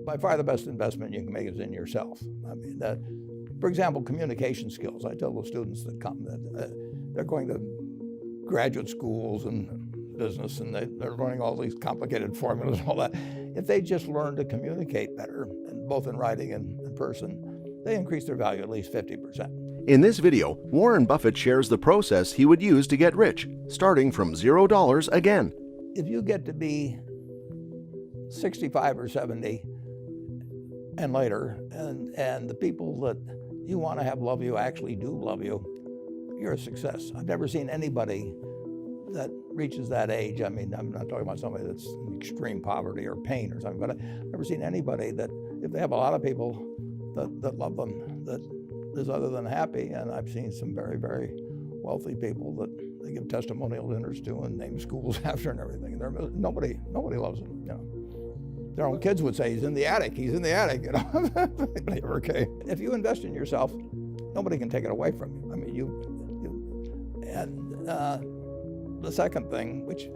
by far the best investment you can make is in yourself. I mean, for example, communication skills. I tell the students that come that they're going to graduate schools and business, and they're learning all these complicated formulas and all that. If they just learn to communicate better, both in writing and in person, they increase their value at least 50%. In this video, Warren Buffett shares the process he would use to get rich, starting from $0 again. If you get to be 65 or 70 and later, and the people that you want to have love you actually do love you, you're a success. I've never seen anybody that reaches that age. I mean, I'm not talking about somebody that's in extreme poverty or pain or something, but I've never seen anybody that, if they have a lot of people that love them, that is other than happy. And I've seen some very, very wealthy people that they give testimonial dinners to and name schools after and everything. Nobody loves them, you know. Their own kids would say, he's in the attic, you know. Okay. If you invest in yourself, nobody can take it away from you. I mean, the second thing, which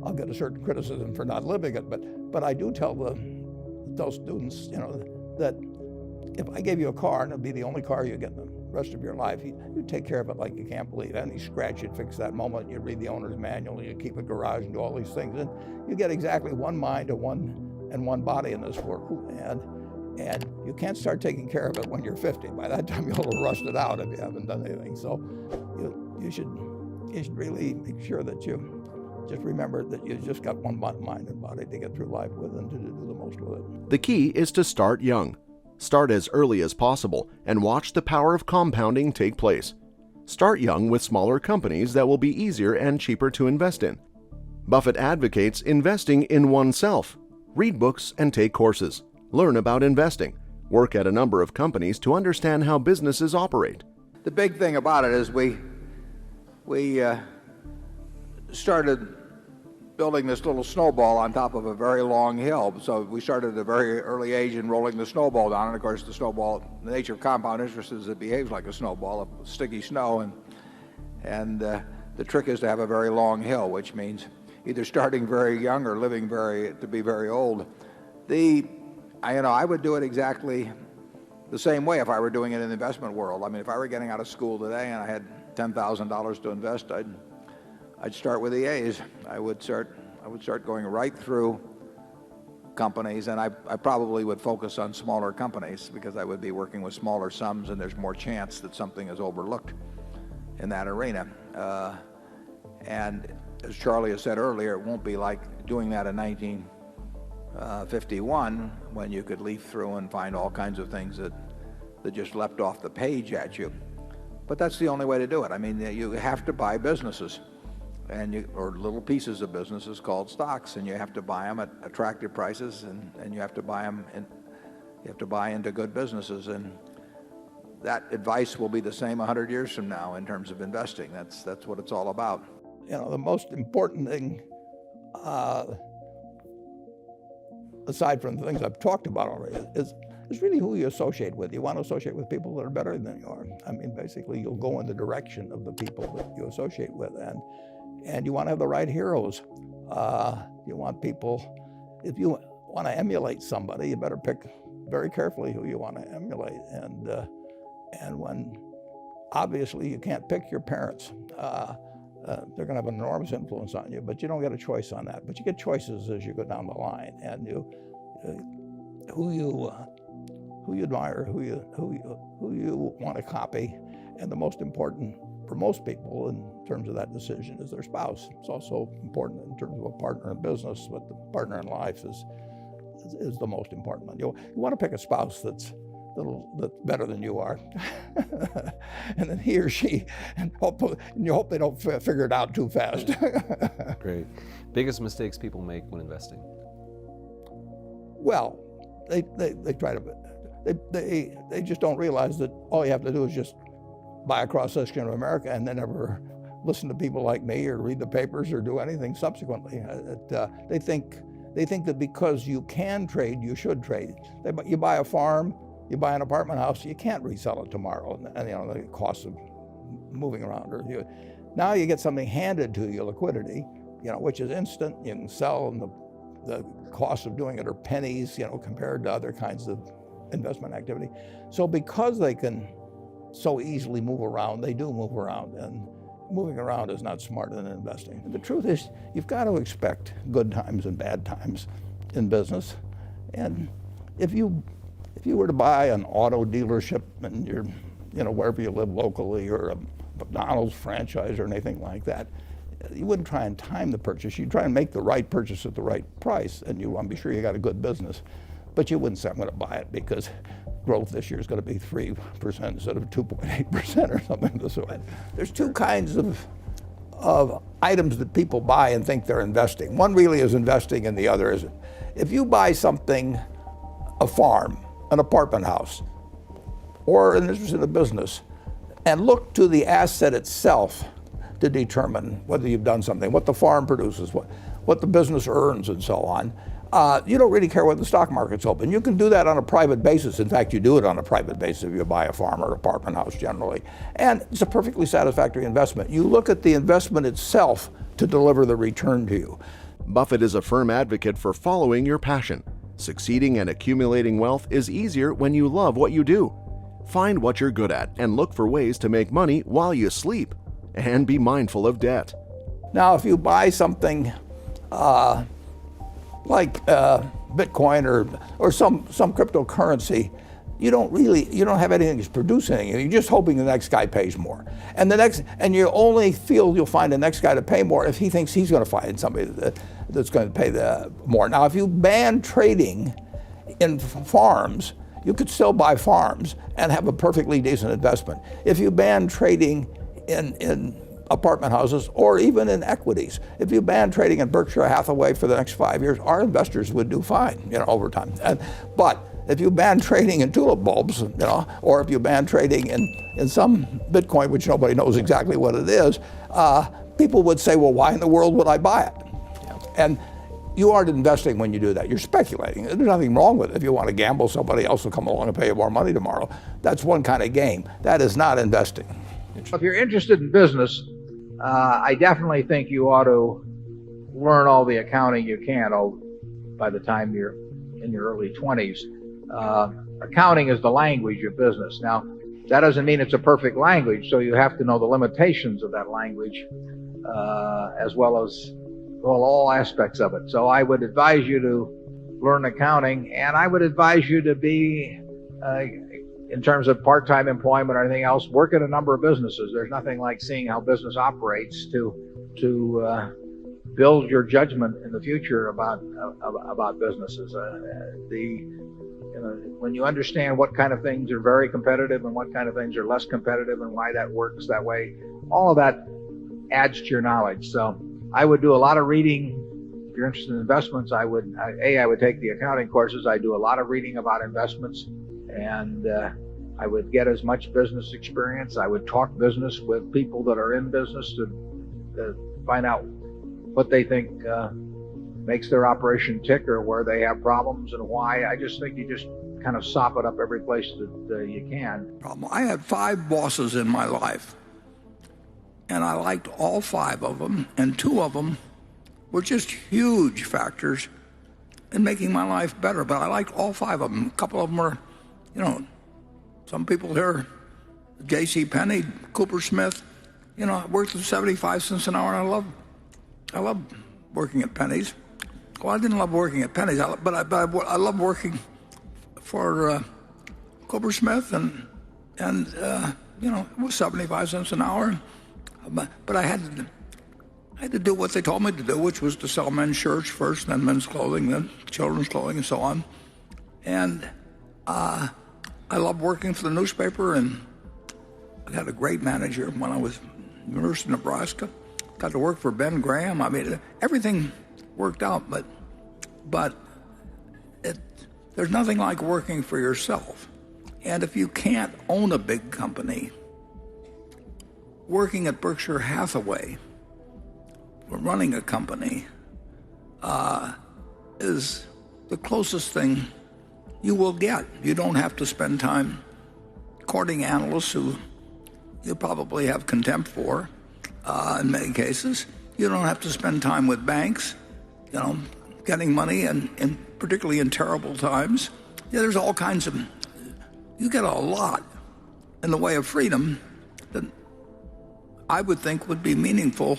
I'll get a certain criticism for not living it, but I do tell those students, you know, that if I gave you a car and it'd be the only car you get in the rest of your life, you take care of it like you can't believe. Any scratch, you'd fix that moment, you'd read the owner's manual, you'd keep a garage and do all these things. And you get exactly one mind and one body in this world. And you can't start taking care of it when you're 50. By that time, you'll have rusted out if you haven't done anything. So you should really make sure that you just remember that you just got one mind and body to get through life with and to do the most with it. The key is to start young. Start as early as possible and watch the power of compounding take place. Start young with smaller companies that will be easier and cheaper to invest in. Buffett advocates investing in oneself. Read books and take courses. Learn about investing. Work at a number of companies to understand how businesses operate. The big thing about it is we started building this little snowball on top of a very long hill. So we started at a very early age in rolling the snowball down. And of course, the snowball, the nature of compound interest is it behaves like a snowball, of sticky snow. And the trick is to have a very long hill, which means either starting very young or living to be very old. I would do it exactly the same way if I were doing it in the investment world. I mean, if I were getting out of school today and I had $10,000 to invest, I'd start with the A's. I would start going right through companies, and I probably would focus on smaller companies because I would be working with smaller sums, and there's more chance that something is overlooked in that arena. And as Charlie has said earlier, it won't be like doing that in 1951 when you could leaf through and find all kinds of things that just leapt off the page at you. But that's the only way to do it. I mean, you have to buy businesses, or little pieces of businesses called stocks, and you have to buy them at attractive prices, and you have to buy them, and you have to buy into good businesses. And that advice will be the same 100 years from now in terms of investing. That's what it's all about. You know, the most important thing, aside from the things I've talked about already, is really who you associate with. You want to associate with people that are better than you are. I mean, basically, you'll go in the direction of the people that you associate with, and you want to have the right heroes. You want people, if you want to emulate somebody, you better pick very carefully who you want to emulate. And when obviously you can't pick your parents, they're going to have an enormous influence on you, but you don't get a choice on that. But you get choices as you go down the line, and who you admire, who you want to copy, and the most important for most people in terms of that decision is their spouse. It's also important in terms of a partner in business, but the partner in life is the most important one. You want to pick a spouse that's better than you are, and then he or she, and you hope they don't figure it out too fast. Great. Biggest mistakes people make when investing? Well, they try to, they just don't realize that all you have to do is just buy a cross-section of America and then never listen to people like me or read the papers or do anything subsequently. They think that because you can trade, you should trade. You buy a farm, you buy an apartment house, you can't resell it tomorrow, and you know the cost of moving around. Now you get something handed to you, liquidity, you know, which is instant. You can sell in the the costs of doing it are pennies, compared to other kinds of investment activity. So because they can so easily move around, they do move around, and moving around is not smarter than investing. The truth is, you've got to expect good times and bad times in business. And if you were to buy an auto dealership and you're, wherever you live locally, or a McDonald's franchise or anything like that, you wouldn't try and time the purchase. You'd try and make the right purchase at the right price, and you want to be sure you got a good business. But you wouldn't say, I'm going to buy it because growth this year is going to be 3% instead of 2.8% or something of the sort. There's two kinds of items that people buy and think they're investing. One really is investing, and the other isn't. If you buy something, a farm, an apartment house, or an interest in a business, and look to the asset itself to determine whether you've done something, what the farm produces, what the business earns, and so on, you don't really care whether the stock market's open. You can do that on a private basis. In fact, you do it on a private basis if you buy a farm or apartment house generally. And it's a perfectly satisfactory investment. You look at the investment itself to deliver the return to you. Buffett is a firm advocate for following your passion. Succeeding and accumulating wealth is easier when you love what you do. Find what you're good at and look for ways to make money while you sleep. And be mindful of debt. Now, if you buy something like Bitcoin or some cryptocurrency, you don't have anything that's producing anything. You're just hoping the next guy pays more. And you only feel you'll find the next guy to pay more if he thinks he's going to find somebody that's going to pay more. Now, if you ban trading in farms, you could still buy farms and have a perfectly decent investment. If you ban trading in apartment houses or even in equities, if you ban trading in Berkshire Hathaway for the next 5 years, our investors would do fine, over time. But if you ban trading in tulip bulbs, or if you ban trading in some Bitcoin, which nobody knows exactly what it is, people would say, well, why in the world would I buy it? And you aren't investing when you do that. You're speculating. There's nothing wrong with it. If you want to gamble, somebody else will come along and pay you more money tomorrow. That's one kind of game. That is not investing. If you're interested in business, I definitely think you ought to learn all the accounting you can by the time you're in your early 20s. Accounting is the language of business. Now, that doesn't mean it's a perfect language, so you have to know the limitations of that language as well as all aspects of it. So I would advise you to learn accounting, and I would advise you to be in terms of part-time employment or anything else, work at a number of businesses. There's nothing like seeing how business operates to build your judgment in the future about businesses. When you understand what kind of things are very competitive and what kind of things are less competitive and why that works that way, all of that adds to your knowledge. So I would do a lot of reading. If you're interested in investments, I would take the accounting courses. I do a lot of reading about investments, and I would get as much business experience. I would talk business with people that are in business to find out what they think makes their operation tick or where they have problems and why. I just think you just kind of sop it up every place that you can. I had 5 bosses in my life, and I liked all 5 of them, and 2 of them were just huge factors in making my life better. But I liked all 5 of them. A couple of them were, some people here, J.C. Penney, Cooper Smith, I worked for 75 cents an hour, and I love working at Penny's. Well, I didn't love working at Penny's, but I love working for Cooper Smith, and it was 75 cents an hour. But I had to do what they told me to do, which was to sell men's shirts first, then men's clothing, then children's clothing, and so on. And I loved working for the newspaper, and I had a great manager when I was at the University of Nebraska. Got to work for Ben Graham. I mean, everything worked out, but there's nothing like working for yourself. And if you can't own a big company, working at Berkshire Hathaway, or running a company, is the closest thing you will get. You don't have to spend time courting analysts who you probably have contempt for. In many cases, you don't have to spend time with banks. getting money, and particularly in terrible times. Yeah, there's all kinds of, you get a lot in the way of freedom that I would think would be meaningful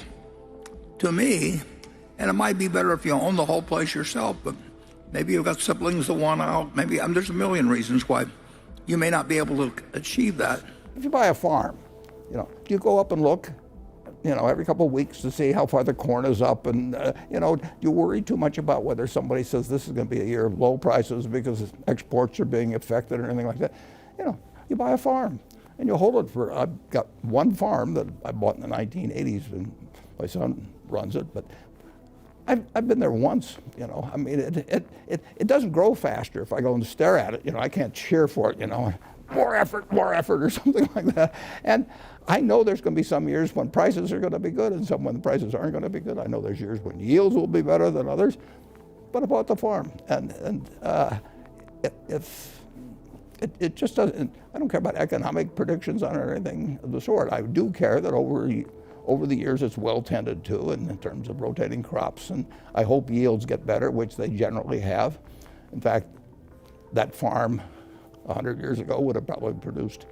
to me. And it might be better if you own the whole place yourself, but maybe you've got siblings that want out. Maybe there's a million reasons why you may not be able to achieve that. If you buy a farm, do you go up and look, every couple of weeks to see how far the corn is up? And, do you worry too much about whether somebody says this is going to be a year of low prices because exports are being affected or anything like that? You buy a farm and you hold it for, I've got one farm that I bought in the 1980s, and my son runs it, but I've been there once, I mean, it doesn't grow faster if I go and stare at it. I can't cheer for it, more effort, or something like that. And I know there's going to be some years when prices are going to be good and some when the prices aren't going to be good. I know there's years when yields will be better than others. But about the farm, and if it just doesn't, I don't care about economic predictions on it or anything of the sort. I do care that over the years it's well tended to, and in terms of rotating crops, and I hope yields get better, which they generally have. In fact, that farm 100 years ago would have probably produced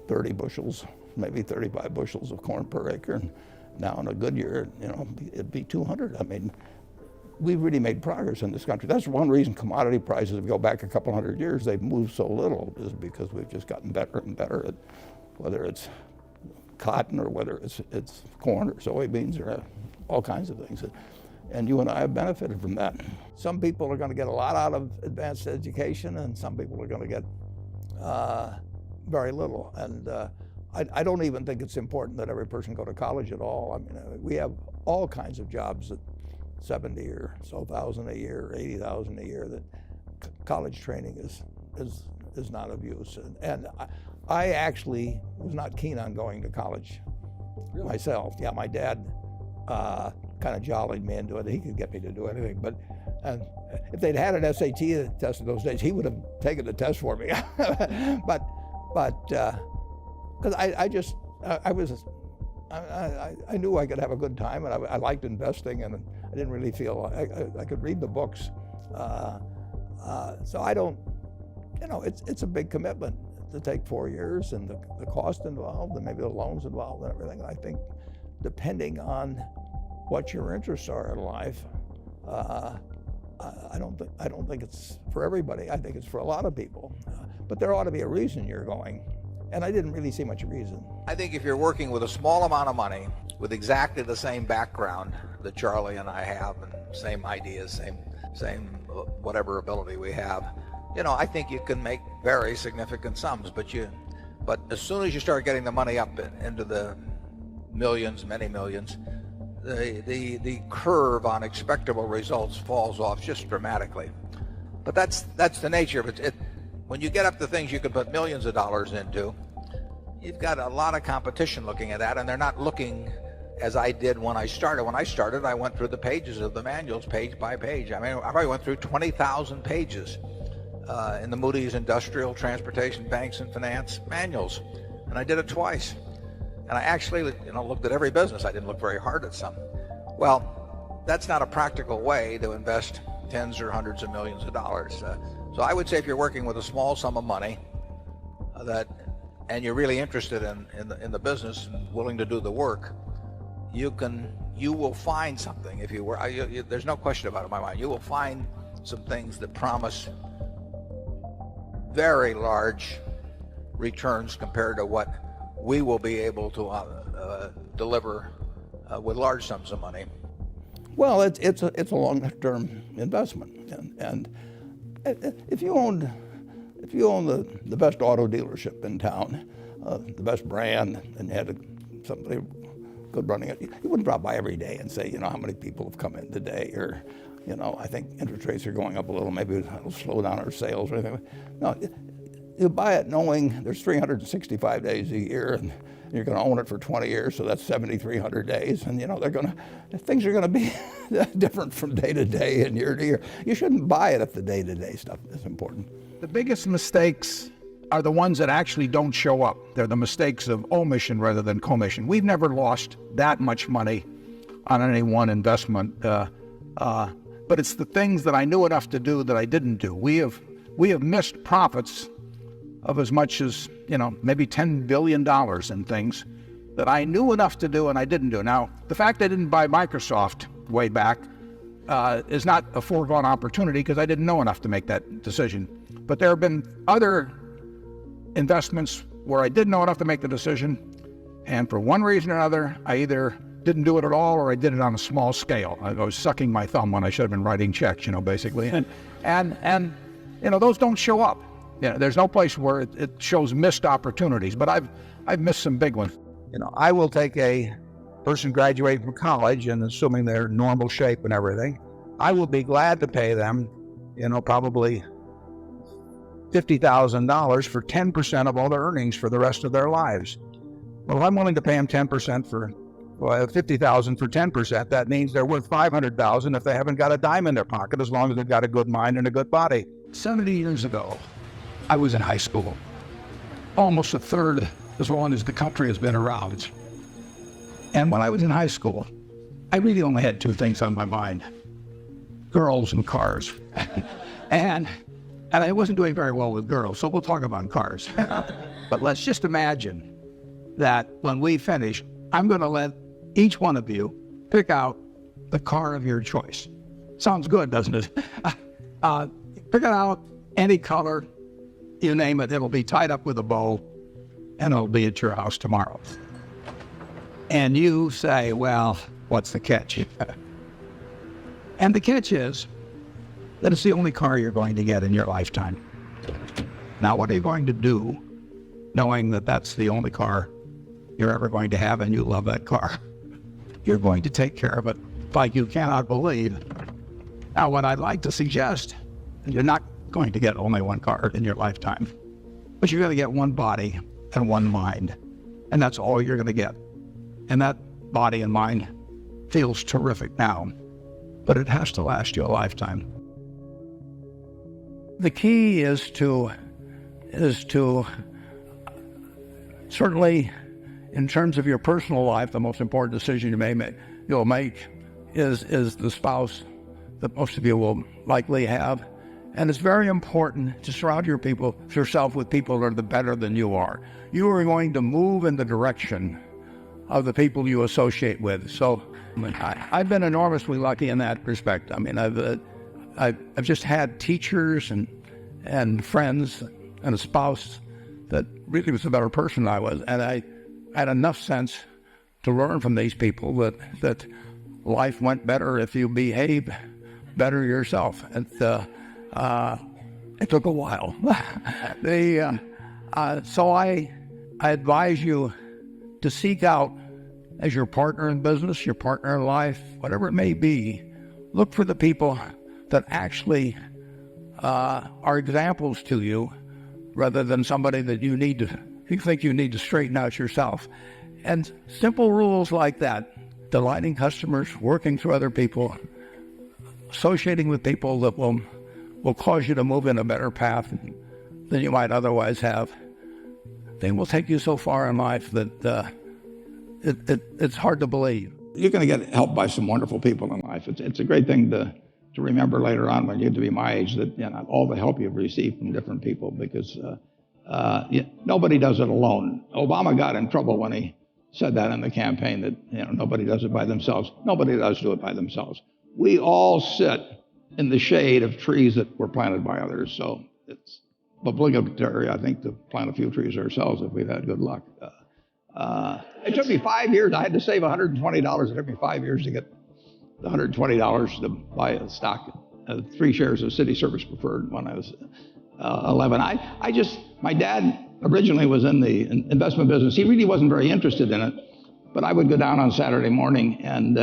30 bushels, maybe 35 bushels of corn per acre. And now in a good year, it'd be 200. I mean, we've really made progress in this country. That's one reason commodity prices, if you go back a couple hundred years, they've moved so little, is because we've just gotten better and better at whether it's cotton or whether it's corn or soybeans or all kinds of things. And you and I have benefited from that. Some people are going to get a lot out of advanced education, and some people are going to get very little. And I don't even think it's important that every person go to college at all. I mean, we have all kinds of jobs at 70 or so thousand a year, or 80,000 a year, that college training is not of use. And I actually was not keen on going to college myself. Yeah, my dad kind of jollied me into it. He could get me to do anything. But if they'd had an SAT test in those days, he would have taken the test for me. but because I knew I could have a good time, and I liked investing, and I didn't really feel I could read the books. So I don't, it's a big commitment to take 4 years, and the cost involved, and maybe the loans involved and everything. And I think depending on what your interests are in life, I don't think it's for everybody. I think it's for a lot of people. But there ought to be a reason you're going. And I didn't really see much reason. I think if you're working with a small amount of money, with exactly the same background that Charlie and I have, and same ideas, same whatever ability we have, I think you can make very significant sums. But as soon as you start getting the money up into the millions, many millions, the curve on expectable results falls off just dramatically. But that's the nature of it. When you get up to things you could put millions of dollars into, you've got a lot of competition looking at that, and they're not looking as I did when I started. When I started, I went through the pages of the manuals page by page. I mean, I probably went through 20,000 pages in the Moody's Industrial, Transportation, Banks, and Finance manuals, and I did it twice. And I actually, looked at every business. I didn't look very hard at some. Well, that's not a practical way to invest tens or hundreds of millions of dollars. So I would say if you're working with a small sum of money and you're really interested in the business and willing to do the work, you will find something. If you were, there's no question about it in my mind. You will find some things that promise very large returns compared to what we will be able to deliver with large sums of money. Well, it's a long-term investment, and if you own the best auto dealership in town, the best brand, and you had somebody good running it, you wouldn't drop by every day and say, how many people have come in today, or, I think interest rates are going up a little, maybe it'll slow down our sales or anything. No, you buy it knowing there's 365 days a year, and you're going to own it for 20 years, so that's 7,300 days, and things are going to be different from day to day and year to year. You shouldn't buy it if the day-to-day stuff is important. The biggest mistakes are the ones that actually don't show up. They're the mistakes of omission rather than commission. We've never lost that much money on any one investment, but but it's the things that I knew enough to do that I didn't do. We have missed profits of as much as, maybe $10 billion in things that I knew enough to do and I didn't do. Now, the fact I didn't buy Microsoft way back is not a foregone opportunity because I didn't know enough to make that decision. But there have been other investments where I did know enough to make the decision, and for one reason or another, I either didn't do it at all or I did it on a small scale. I was sucking my thumb when I should have been writing checks, basically. And those don't show up. There's no place where it shows missed opportunities, but I've missed some big ones. I will take a person graduating from college, and assuming they're in normal shape and everything, I will be glad to pay them, probably $50,000 for 10% of all their earnings for the rest of their lives. Well, if I'm willing to pay them 10% for $50,000 for 10%, that means they're worth $500,000 if they haven't got a dime in their pocket, as long as they've got a good mind and a good body. 70 years ago, I was in high school, almost a third as long as the country has been around. And when I was in high school, I really only had two things on my mind: girls and cars. and I wasn't doing very well with girls, so we'll talk about cars. But let's just imagine that when we finish, I'm going to let each one of you pick out the car of your choice. Sounds good, doesn't it? Pick it out, any color, you name it. It'll be tied up with a bow, and it'll be at your house tomorrow. And you say, well, what's the catch? And the catch is that it's the only car you're going to get in your lifetime. Now, what are you going to do knowing that that's the only car you're ever going to have and you love that car? You're going to take care of it like you cannot believe. Now, what I'd like to suggest, you're not going to get only one car in your lifetime, but you're going to get one body and one mind, and that's all you're going to get. And that body and mind feels terrific now, but it has to last you a lifetime. The key is to certainly, in terms of your personal life, the most important decision you'll make is the spouse that most of you will likely have. And it's very important to surround yourself with people that are better than you are. You are going to move in the direction of the people you associate with. So I've been enormously lucky in that respect. I mean, I've just had teachers and friends and a spouse that really was a better person than I was. And I had enough sense to learn from these people that life went better if you behave better yourself. And it took a while. So I advise you to seek out, as your partner in business, your partner in life, whatever it may be, look for the people that actually are examples to you, rather than somebody that you think you need to straighten out yourself. And simple rules like that: delighting customers, working through other people, associating with people that will cause you to move in a better path than you might otherwise have. They will take you so far in life that it's hard to believe. You're going to get help by some wonderful people in life. It's a great thing to remember later on when you get to be my age, that all the help you've received from different people, because nobody does it alone. Obama got in trouble when he said that in the campaign, that nobody does it by themselves. Nobody does do it by themselves. We all sit in the shade of trees that were planted by others. So it's obligatory, I think, to plant a few trees ourselves if we've had good luck. It took me 5 years. I had to save $120. It took me 5 years to get the $120 to buy a stock, 3 shares of City Service Preferred when I was 11. My dad originally was in the investment business. He really wasn't very interested in it, but I would go down on Saturday morning and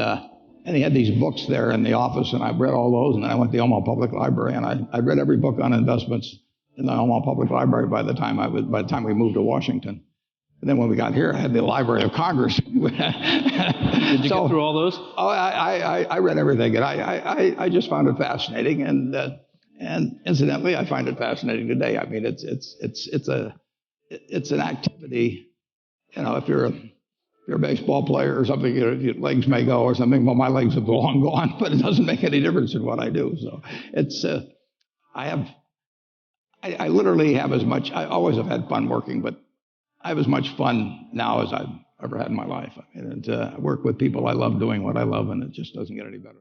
he had these books there in the office, and I read all those, and then I went to the Omaha Public Library, and I read every book on investments in the Omaha Public Library by the time we moved to Washington. And then when we got here, I had the Library of Congress. Did you get through all those? Oh, I read everything, and I just found it fascinating, and incidentally, I find it fascinating today. I mean, it's an activity. If you're you're a baseball player or something, your legs may go or something. Well, my legs have long gone, but it doesn't make any difference in what I do. So it's, I literally have as much, I always have had fun working, but I have as much fun now as I've ever had in my life. I mean, I work with people I love doing what I love, and it just doesn't get any better.